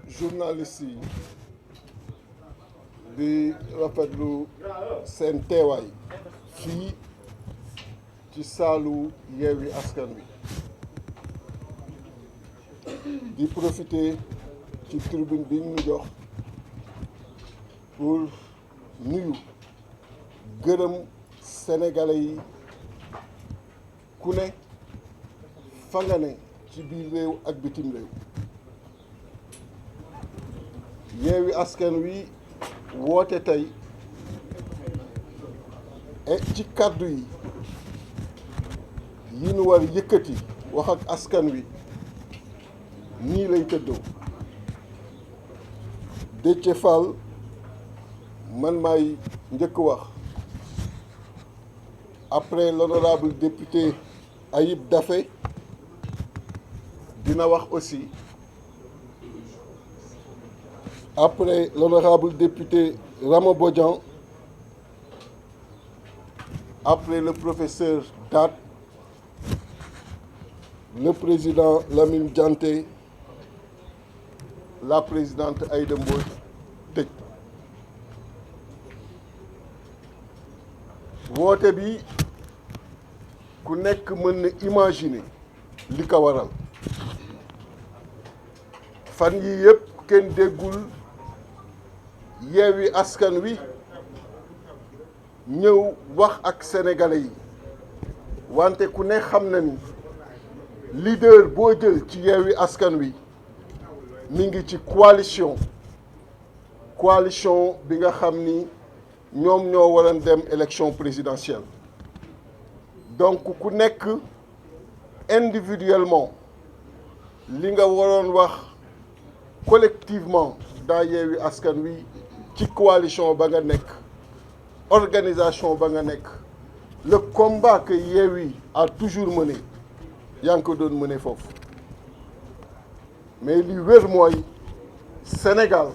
journaliste yi di rafetlu seen teewaay fii ci saalu Yewwi Askan Wi di profiter ci tribune bi ñu jox pour nuyu gërëm sénégalais yi ku ne fa nga ne ci biir réew ak bitim réew. Yewwi Askan Wi woote tey ci kàddu yi nu war yëkkati wax ak askan wi nii lay tëddoo. Déthié Fall man maay njëkk wax après l'honorable député Ayib Daffé dina wax aussi. Après l'honorable député Rama Bodian, après le professeur Dat, le président Lamine Dianté, la présidente Aïda Mbodj tëj. Woote bi ku nekk mën na imaginer li ko waral fan yi yëpp kenn déggul Yewwi Askan Wi ñëw wax ak sénégalais yi wante ku ne xam na ni leader boo jël ci Yewwi Askan Wi mi ngi ci coalition bi nga xam ni ñoom ñoo waroon dem élection présidentielle. Donc ku nekk individuellement li nga waroon wax collectivement dans Yewwi Askan Wi ci coalition ba nga nekk, organisation ba nga nekk, le combat que Yewwi a toujours mené yaa ngi ko doon mené foofu. Mais li wér mooy Sénégal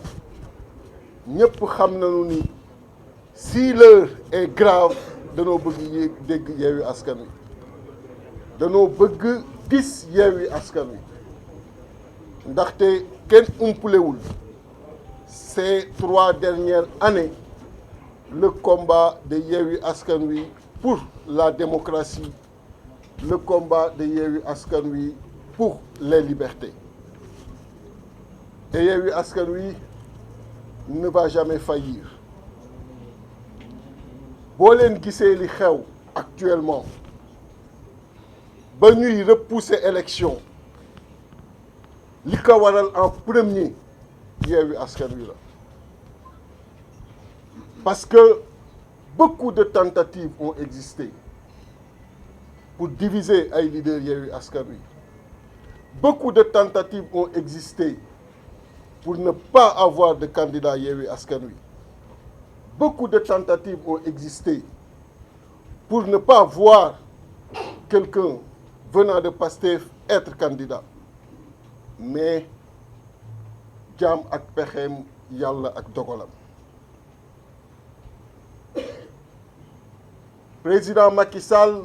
ñëpp xam nañu ni si l'heure est grave danoo bëgg dégg Yewwi Askan Wi, danoo bëgg gis Yewwi Askan Wi ndaxte kenn umpulewul ces 3 dernières années le combat de Yewwi Askan Wi pour la démocratie, le combat de Yewwi Askan Wi pour les libertés. Et Yewwi Askan Wi ne va jamais faillir. Boo leen gisee li xew actuellement ba ñuy repousser élection li ko waral en premier Yewwi Askan Wi la. Parce que beaucoup de tentatives ont existé pour diviser ay leaders Yewwi Askan Wi. Beaucoup de tentatives ont existé pour ne pas avoir de candidat Yewwi Askan Wi. Beaucoup de tentatives ont existé pour ne pas voir quelqu'un venant de Pastef être candidat. Mais jaam ak pexeem yàlla ak dogalam. Président Macky Sall,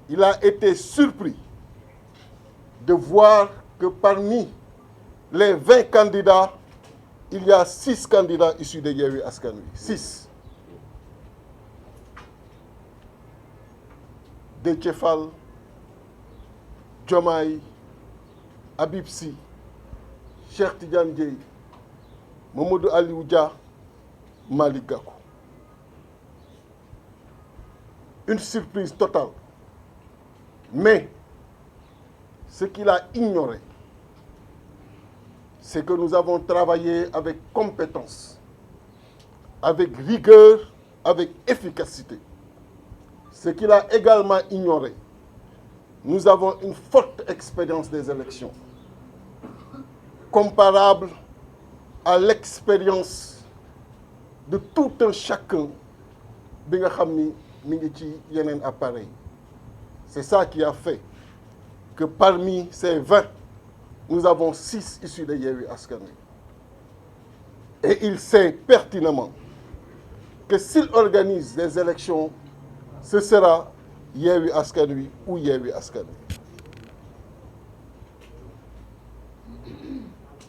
il a été surpris de voir que parmi les 20 candidats, il y a 6 candidats issus de Yewwi Askan Wi. 6. Déthié Fall, Diomaye, Habib Sy, Cheikh Tidiane Dièye, Mamadou Aliou Dia, Malick Gakou. Une surprise totale. Mais ce qu'il a ignoré, c'est que nous avons travaillé avec compétence, avec rigueur, avec efficacité. Ce qu'il a également ignoré, nous avons une forte expérience des élections, comparable à l'expérience de tout un chacun bi nga xam ni mi ngi ci yeneen appareil. C'est ça qui a fait que parmi ces 20, nous avons 6 issus de Yewwi Askan Wi. Et il sait pertinemment que s'il organise des élections, ce sera Yewwi Askan Wi ou Yewwi Askan Wi.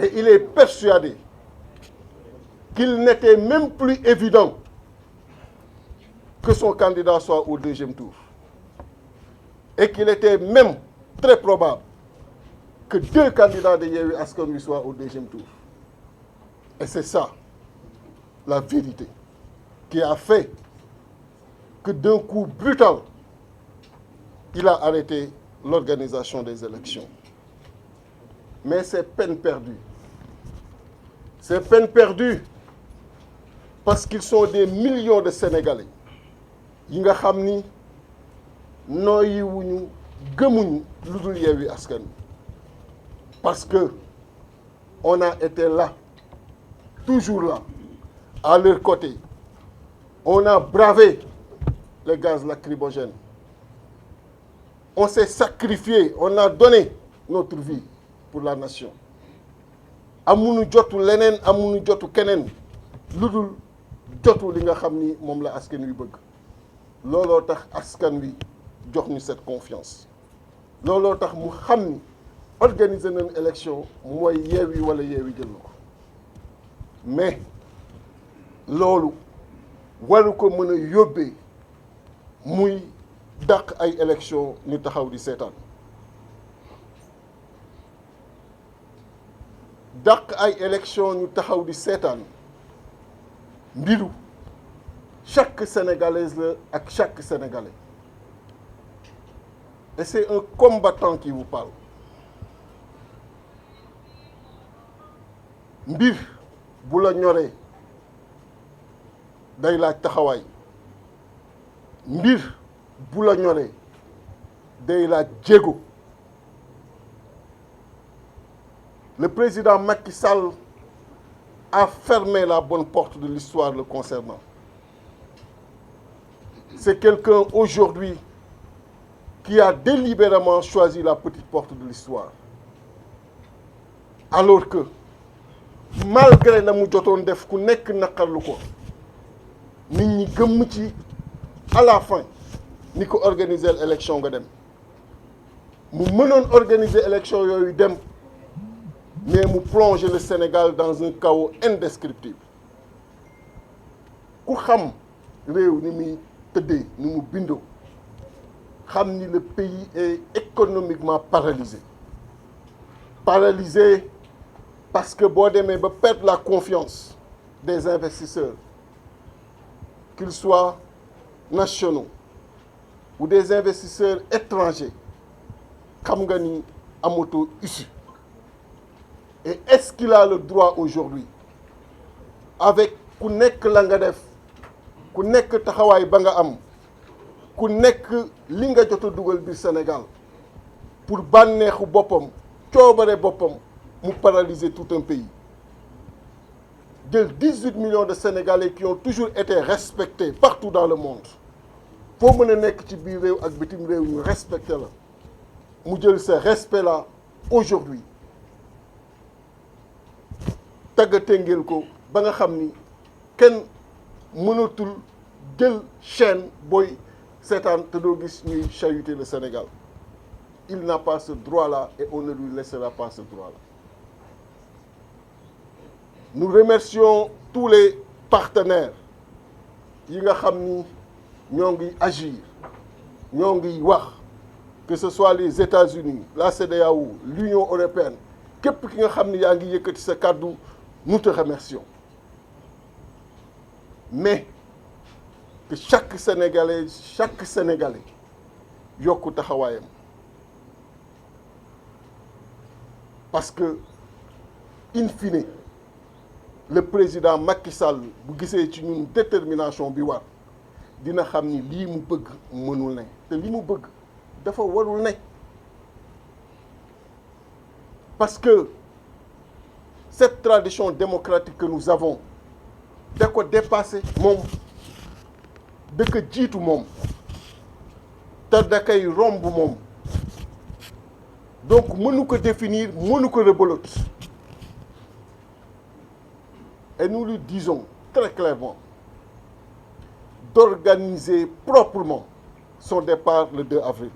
Et il est persuadé qu'il n'était même plus évident que son candidat soit au deuxième tour. Et qu'il était même très probable que 2 candidats de Yewwi Askan Wi soient au deuxième tour. Et c'est ça, la vérité, qui a fait que d'un coup brutal, il a arrêté l'organisation des élections. Mais c'est peine perdue. C'est peine perdue parce qu'ils sont des millions de Sénégalais yi nga xam ni nooyiwuñu gëmuñu lu dul Yewwi Askan Wi parce que on a été là, toujours là, à leur côté. On a bravé les gaz lacrymogènes. On s'est sacrifié, on a donné notre vie pour la nation. amuñu jotu leneen amuñu jotu keneen lu dul jotu li nga xam ni moom la askan wi bëgg. looloo tax askan wi jox ñu cette confiance. looloo tax mu xam ni organiser nañ élection mooy Yewwi wala Yewwi jël na ko mais loolu waru ko mën a yóbbee muy dàq ay élection ñu taxaw di seetaan. dàq ay élection ñu taxaw di seetaan mbiru chaque sénégalaise la ak chaque sénégalais et c'est un combattant qui vous parle. mbir bu la ñoree day laaj taxawaay mbir bu la ñoree day laaj jéego. Le président Macky Sall a fermé la bonne porte de l'histoire le concernant. C'est quelqu'un aujourd'hui qui a délibérément choisi la petite porte de l'histoire. Alors que malgré la mu jotoon def ku nekk naqarlu ko nit ñi gëmm ci à la fin ni ko organiser l'élection nga dem mu mënoon organiser élection yooyu dem. Mais mu plonger le Sénégal dans un chaos indescriptible ku xam réew ni muy tëddee ni mu bindoo xam ni le pays est économiquement paralysé. Paralysé parce que boo demee ba perdre la confiance des investisseurs, qu'ils soient nationaux ou des investisseurs étrangers, xam nga ni amatoo issue. Et est-ce qu'il a le droit aujourd'hui avec ku nekk la nga def ku nekk taxawaay ba nga am ku nekk li nga jot a dugal biir Sénégal pour bànneexu boppam coobare boppam mu paralyser tout un pays jël 18 millions de Sénégalais qui ont toujours été respectés partout dans le monde foo mën a nekk ci biir réew ak bitim réew ñu respecté la mu jël ce respect là aujourd'hui tàggatengeel ko ba nga xam ni kenn mënatul jël chaîne booy seetaan te doo gis ñuy chahuter le Sénégal. Il n'a pas ce droit-là et on ne lui laissera pas ce droit-là. Nous remercions tous les partenaires yi nga xam ni ñoo ngi agir ñoo ngi wax que ce soit les États-Unis, la CEDEAO, l'Union européenne képp ki nga xam ni yaa ngi yëkkati sa kàddu. Nous te remercions. Mais que chaque Sénégalais yokku taxawaayam. Parce que, in fine, le président Macky Sall bu gisee ci ñun détermination bi war dina xam ni lii mu bëgg mënul ne te li mu bëgg dafa warul ne. Parce que cette tradition démocratique que nous avons da ko dépassé moom da ko jiitu moom te da koy romb moom donc mënu ko définir mënu ko rebelote et nous lui disons très clairement d'organiser proprement son départ le 2 avril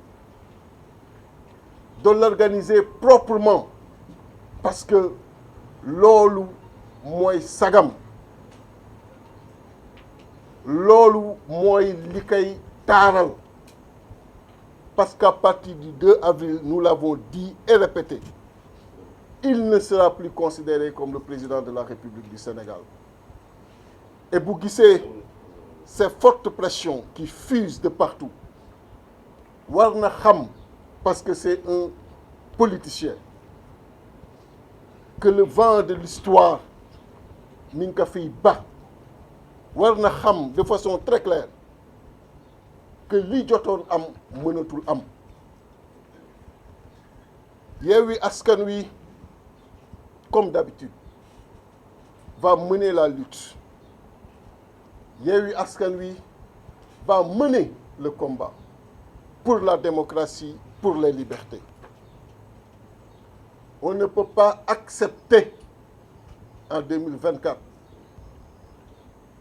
de l'organiser proprement parce que loolu mooy sagam, loolu mooy li koy taaral, parce qu'à partir du 2 avril, nous l'avons dit et répété, il ne sera plus considéré comme le président de la République du Sénégal. Et bu gisee ces fortes pressions qui fusent de partout, war na xam, parce que c'est un politicien, que le vent de l'histoire mi ngi ko fiy ba, war na xam de façon très claire que li jotoon am mënatul am. Yewwi Askan Wi, comme d'habitude, va mener la lutte. Yewwi Askan Wi va mener le combat pour la démocratie, pour les libertés. On ne peut pas accepter en 2024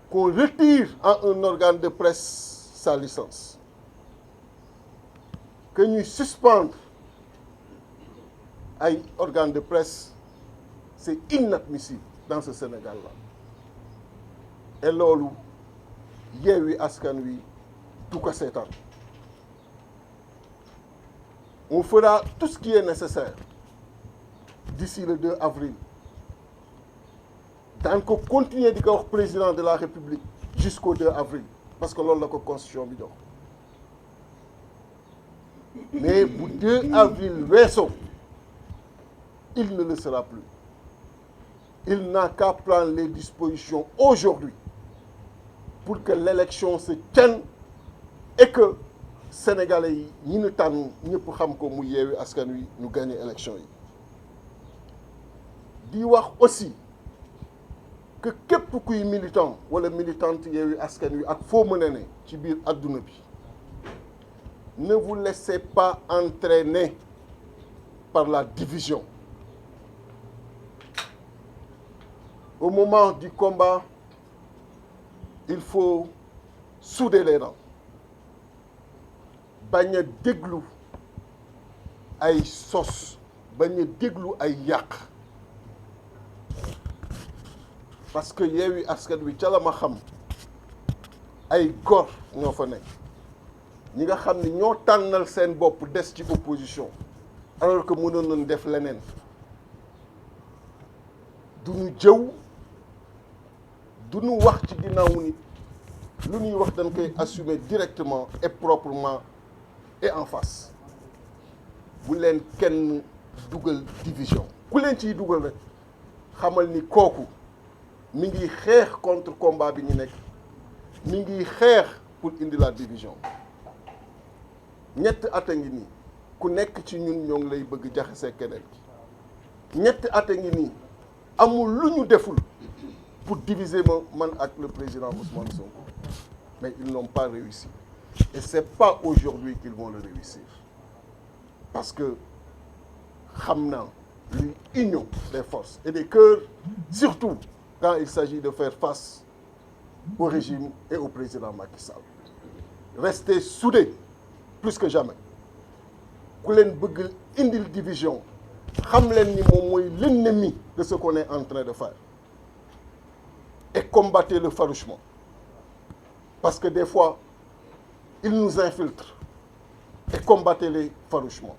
qu'on retire à un organe de presse sa licence, que nous suspendre à un organe de presse. C'est inadmissible dans ce Sénégal-là. Et loolu Yewwi Askan Wi du ko seetaan. On fera tout ce qui est nécessaire d'ici le 2 avril. Daan ko continuer di ko wax président de la République jusqu'au 2 avril, parce que loolu la ko constitution bi jox. Mais bu 2 avril weesoo, il ne le sera plus. Il n'a qu'à prendre les dispositions aujourd'hui pour que l'élection se tienne et que Sénégalais yi ñi ñu tànn ñëpp xam ko mu Yewwi Askan Wi ñu gagné élection yi. Di wax aussi que képp kuy militant wala militante Yewwi Askan Wi ak foo mën a ne ci biir adduna bi, ne vous laissez pas entraîner par la division. Au moment du combat, il faut souder les rangs, bañ a déglu ay sos, bañ a déglu ay yàq, parce que Yewwi Askan Wi ca la ma xam ay góor ñoo fa nekk, ñi nga xam ni ñoo tànnal seen bopp des ci opposition alors que mënoon nañ def leneen. Du ñu jëw, du ñu wax ci ginnaawu nit, lu ñuy wax dañ koy assumer directement et proprement et en face. Bu leen kenn dugal division. Ku leen ciy dugal rek xamal ni kooku mi ngi xeex contre combat bi ñu nekk, mi ngi xeex pour indi la division. ñett at a ngi nii ku nekk ci ñun ñoo ngi lay bëgg jaxase keneen ki. ñett at a ngi nii amul lu ñu deful pour diviser man ak le président Ousmane Sonko, mais ils n'ont pas réussi. Et c'est pas aujourd'hui qu'ils vont le réussir, parce que xam naa luy union des forces et des cœurs, surtout quand il s'agit de faire face au régime et au président Macky Sall. Restez soudés plus que jamais. Ku leen bëgg indil division, xam leen ni moom mooy l'ennemi de ce qu'on est en train de faire, et combattez-le farouchement, parce que des fois ils nous infiltrent, et combattez-les farouchement,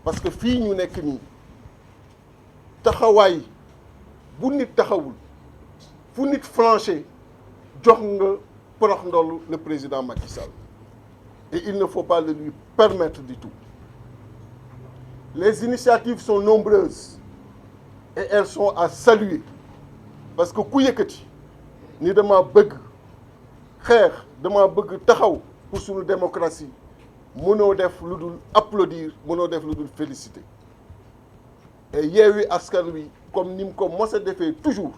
parce que fii ñu nekk nii taxawaay bu nit taxawul, fu nit flanché jox nga porox ndolu le président Macky Sall, et il ne faut pas le lui permettre du tout. Les initiatives sont nombreuses et elles sont à saluer, parce que ku yëkkati ni dama bëgg xeex, dama bëgg taxaw pour suñu démocratie, mënoo def lu dul applaudir, mënoo def lu dul féliciter. Et Yewwi Askan Wi, comme ni mu ko mos a defee toujours,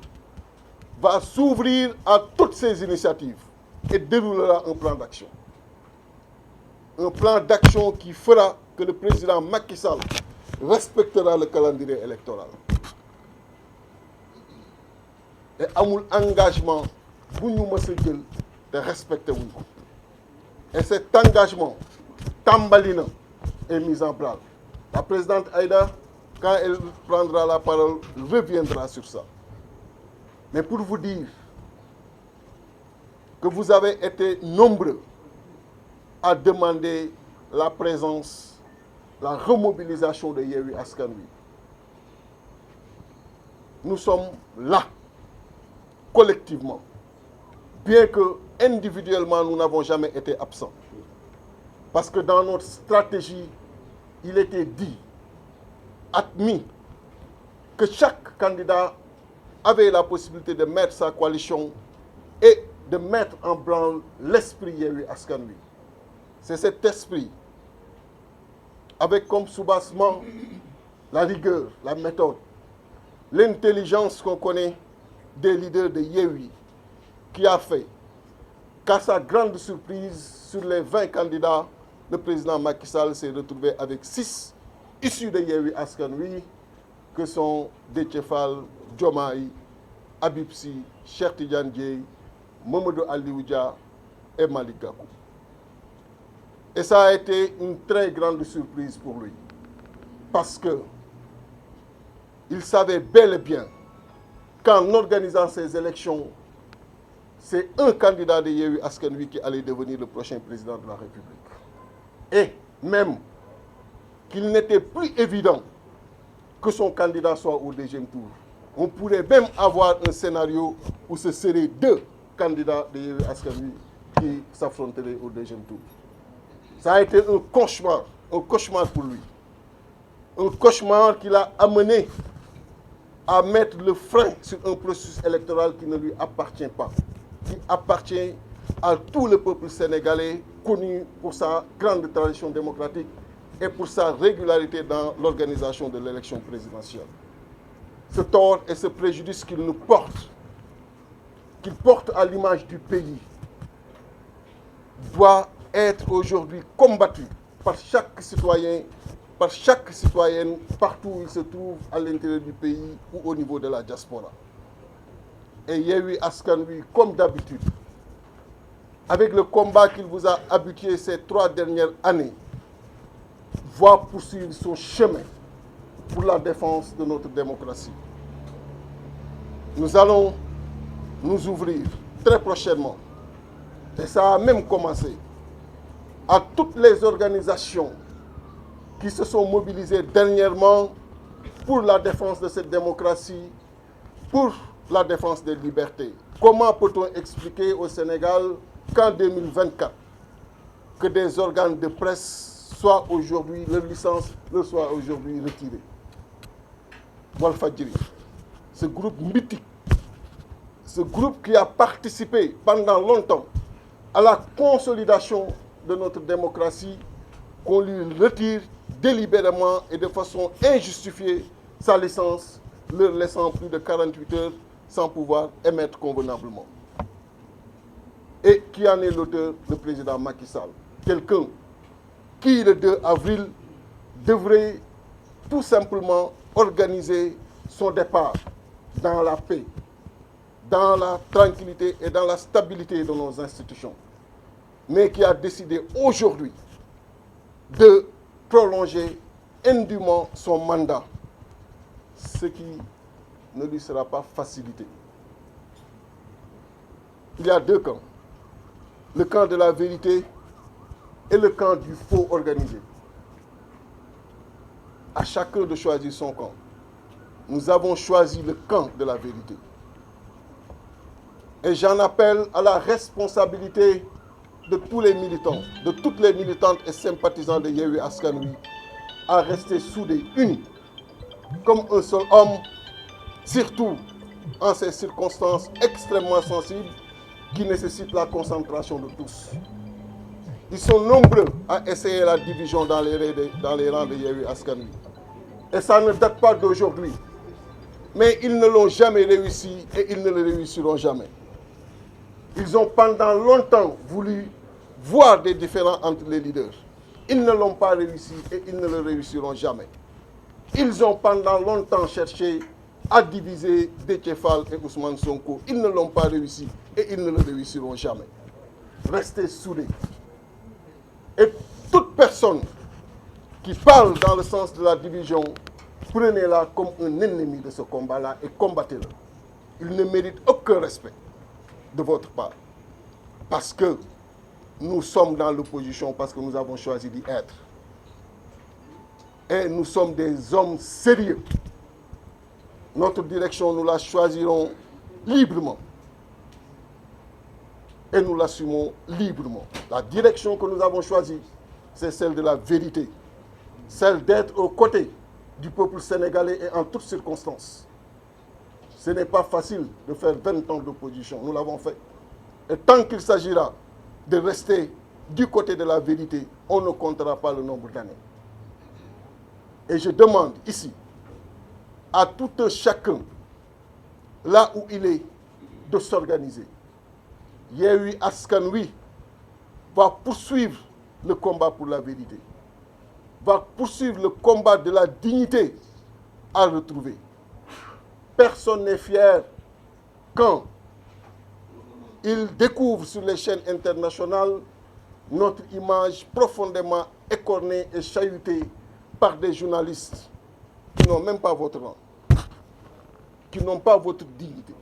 va s'ouvrir à toutes ces initiatives et déroulera un plan d'action. Un plan d'action qui fera que le président Macky Sall respectera le calendrier électoral. Et amul engagement bu ñu mës a jël te respecté wuñ ko. Et cet engagement tàmbali na est mis en place. La présidente Aïda quand elle prendra la parole, reviendra sur ça. Mais pour vous dire que vous avez été nombreux à demander la présence, la remobilisation de Yewwi Askan Wi. Nous sommes là, collectivement, bien que individuellement nous n'avons jamais été absents. Parce que dans notre stratégie, il était dit, admis, que chaque candidat avait la possibilité de mettre sa coalition et de mettre en branle l'esprit Yewwi Askan Wi. C'est cet esprit, avec comme soubassement la rigueur, la méthode, l'intelligence qu'on connaît des leaders de Yewwi, qui a fait qu'à sa grande surprise, sur les 20 candidats, le président Macky Sall s'est retrouvé avec 6 issus de Yewwi Askan Wi, que sont Déthié Fall, Diomaye, Habib Sy, Cheikh Tidiane Dièye, Mamadou Aliou Dia et Malick Gakou. Et ça a été une très grande surprise pour lui. Parce que il savait bel et bien qu'en organisant ces élections, c'est un candidat de Yewwi Askan Wi qui allait devenir le prochain président de la République. Et même qu'il n'était plus évident que son candidat soit au deuxième tour. On pourrait même avoir un scénario où ce seraient 2 candidats de Yewwi Askan Wi qui s'affronteraient au deuxième tour. Ça a été un cauchemar pour lui. Un cauchemar qui l'a amené à mettre le frein sur un processus électoral qui ne lui appartient pas, qui appartient à tout le peuple sénégalais, connu pour sa grande tradition démocratique et pour sa régularité dans l'organisation de l'élection présidentielle. Ce tort et ce préjudice qu'il nous porte, qu'il porte à l'image du pays, doit être aujourd'hui combattu par chaque citoyen, par chaque citoyenne, partout où il se trouve à l'intérieur du pays ou au niveau de la diaspora. Et Yewwi Askan Wi, comme d'habitude, avec le combat qu'il vous a habitué ces 3 dernières années, va poursuivre son chemin pour la défense de notre démocratie. Nous allons nous ouvrir très prochainement, et ça a même commencé, à toutes les organisations qui se sont mobilisées dernièrement pour la défense de cette démocratie, pour la défense des libertés. Comment peut-on expliquer au Sénégal qu'en 2024, que des organes de presse soient aujourd'hui, leur licence leur soit aujourd'hui retirée? Walfadjri, ce groupe mythique, ce groupe qui a participé pendant longtemps à la consolidation de notre démocratie, qu'on lui retire délibérément et de façon injustifiée sa licence, leur laissant plus de 48 heures sans pouvoir émettre convenablement. Et qui en est l'auteur? Le président Macky Sall. Quelqu'un qui, le 2 avril, devrait tout simplement organiser son départ dans la paix, dans la tranquillité et dans la stabilité de nos institutions, mais qui a décidé aujourd'hui de prolonger indûment son mandat, ce qui ne lui sera pas facilité. Il y a 2 camps, le camp de la vérité et le camp du faux organisé. À chacun de choisir son camp. Nous avons choisi le camp de la vérité. Et j'en appelle à la responsabilité de tous les militants, de toutes les militantes et sympathisants de Yewwi Askan Wi, à rester soudés, unis, comme un seul homme, surtout en ces circonstances extrêmement sensibles qui nécessitent la concentration de tous. Ils sont nombreux à essayer la division dans les rangs de Yewwi Askan Wi. Et ça ne date pas d'aujourd'hui. Mais ils ne l'ont jamais réussi et ils ne le réussiront jamais. Ils ont pendant longtemps voulu voir des différends entre les leaders. Ils ne l'ont pas réussi et ils ne le réussiront jamais. Ils ont pendant longtemps cherché à diviser Déthié Fall et Ousmane Sonko. Ils ne l'ont pas réussi et ils ne le réussiront jamais. Restez soudés. Et toute personne qui parle dans le sens de la division prenez-la comme un ennemi de ce combat-là et combattez-le. Il ne mérite aucun respect de votre part. Parce que nous sommes dans l'opposition, parce que nous avons choisi d'y être. Et nous sommes des hommes sérieux. Notre direction, nous la choisirons librement. Et nous l'assumons librement. La direction que nous avons choisie, c'est celle de la vérité. Celle d'être aux côtés du peuple sénégalais et en toutes circonstances. Ce n'est pas facile de faire 20 ans d'opposition. Nous l'avons fait. Et tant qu'il s'agira de rester du côté de la vérité, on ne comptera pas le nombre d'années. Et je demande ici à tout un chacun, là où il est, de s'organiser. Yewwi Askan Wi va poursuivre le combat pour la vérité, va poursuivre le combat de la dignité à retrouver. Personne n'est fier quand il découvre sur les chaînes internationales notre image profondément écornée et chahutée par des journalistes qui n'ont même pas votre rang, qui n'ont pas votre dignité,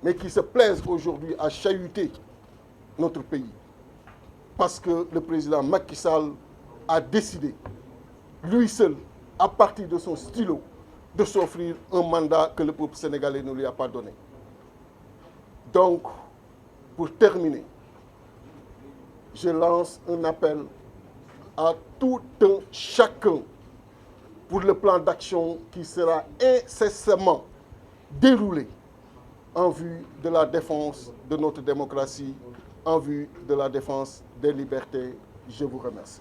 mais qui se plaisent aujourd'hui à chahuter notre pays. Parce que le président Macky Sall a décidé, lui seul, à partir de son stylo, de s'offrir un mandat que le peuple sénégalais ne lui a pas donné. Donc, pour terminer, je lance un appel à tout un chacun pour le plan d'action qui sera incessamment déroulé en vue de la défense de notre démocratie, en vue de la défense des libertés. Je vous remercie.